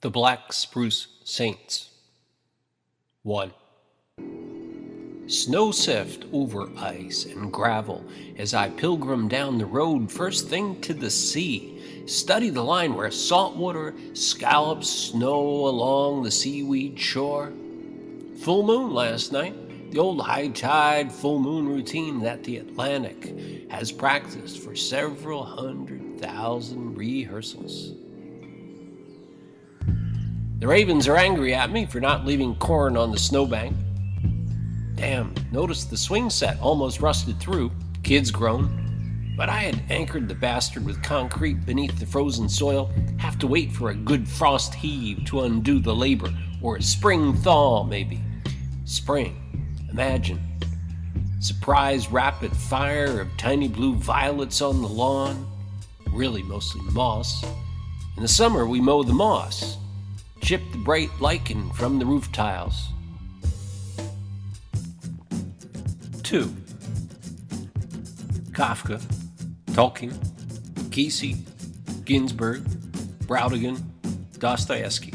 The Black Spruce Saints. 1. Snow sift over ice and gravel as I pilgrim down the road, first thing to the sea. Study the line where saltwater scallops snow along the seaweed shore. Full moon last night, the old high tide full moon routine that the Atlantic has practiced for several 100,000 rehearsals. The ravens are angry at me for not leaving corn on the snowbank. Damn, noticed the swing set almost rusted through, kids grown. But I had anchored the bastard with concrete beneath the frozen soil, have to wait for a good frost heave to undo the labor, or a spring thaw maybe. Spring, imagine. Surprise rapid fire of tiny blue violets on the lawn, really mostly moss. In the summer we mow the moss. Chip the bright lichen from the roof tiles. 2. Kafka, Tolkien, Kesey, Ginsberg, Brautigan, Dostoevsky.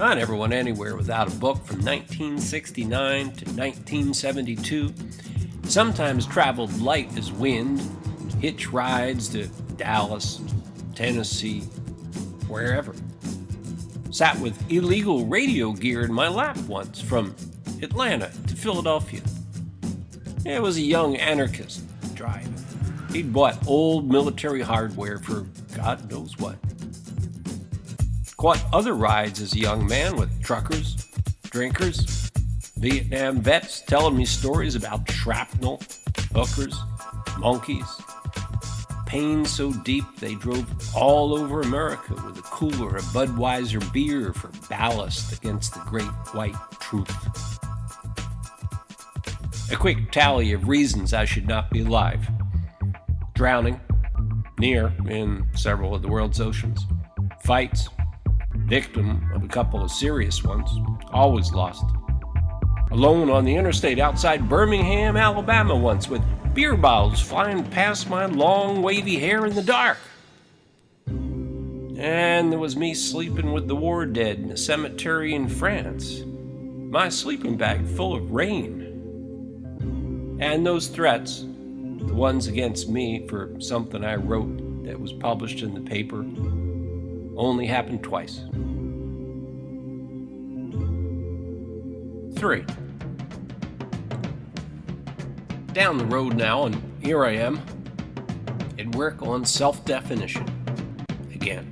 I never went anywhere without a book from 1969 to 1972. Sometimes traveled light as wind, hitch rides to Dallas, Tennessee, wherever. Sat with illegal radio gear in my lap once from Atlanta to Philadelphia. It was a young anarchist driving. He'd bought old military hardware for God knows what. Caught other rides as a young man with truckers, drinkers, Vietnam vets telling me stories about shrapnel, hookers, monkeys. Pain so deep they drove all over America with a cooler of Budweiser beer for ballast against the great white truth. A quick tally of reasons I should not be alive. Drowning, near in several of the world's oceans. Fights, victim of a couple of serious ones, always lost. Alone on the interstate outside Birmingham, Alabama once with beer bottles flying past my long wavy hair in the dark. And there was me sleeping with the war dead in a cemetery in France. My sleeping bag full of rain. And those threats, the ones against me for something I wrote that was published in the paper, only happened twice. 3. Down the road now, and here I am, at work on self-definition. Again.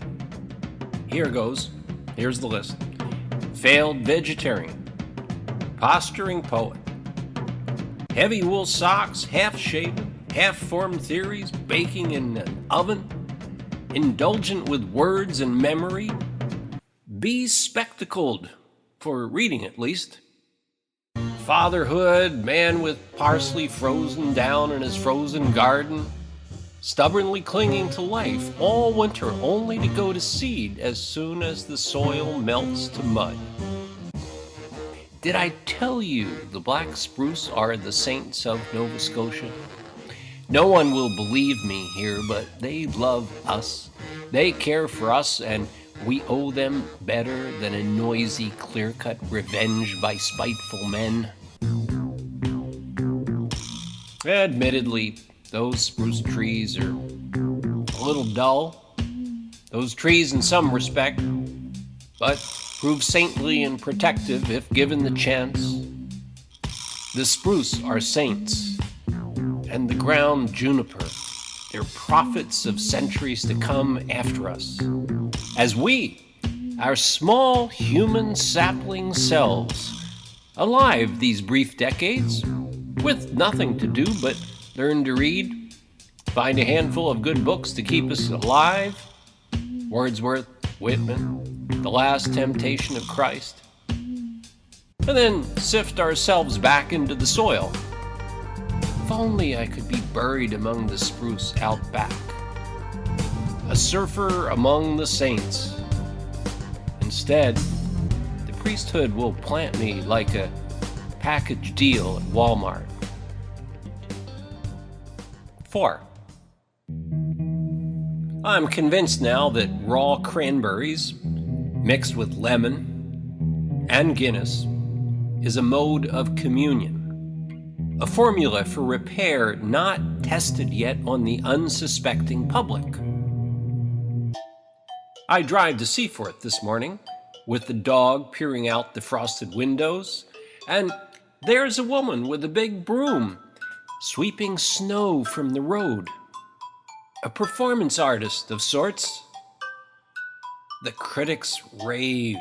Here goes. Here's the list. Failed vegetarian. Posturing poet. Heavy wool socks, half-shaven, half-formed theories, baking in an oven. Indulgent with words and memory. Bespectacled, for reading at least. Fatherhood, man with parsley frozen down in his frozen garden, stubbornly clinging to life all winter only to go to seed as soon as the soil melts to mud. Did I tell you the black spruce are the saints of Nova Scotia? No one will believe me here, but they love us. They care for us, and we owe them better than a noisy, clear-cut revenge by spiteful men. Admittedly, those spruce trees are a little dull. Those trees in some respect, but prove saintly and protective if given the chance. The spruce are saints, and the ground juniper, they're prophets of centuries to come after us. As we, our small human sapling selves, alive these brief decades, with nothing to do but learn to read, find a handful of good books to keep us alive, Wordsworth, Whitman, The Last Temptation of Christ, and then sift ourselves back into the soil. If only I could be buried among the spruce out back, a surfer among the saints. Instead, the priesthood will plant me like a package deal at Walmart. 4. I'm convinced now that raw cranberries, mixed with lemon and Guinness, is a mode of communion, a formula for repair not tested yet on the unsuspecting public. I drive to Seaforth this morning, with the dog peering out the frosted windows, and there's a woman with a big broom sweeping snow from the road. A performance artist of sorts. The critics rave.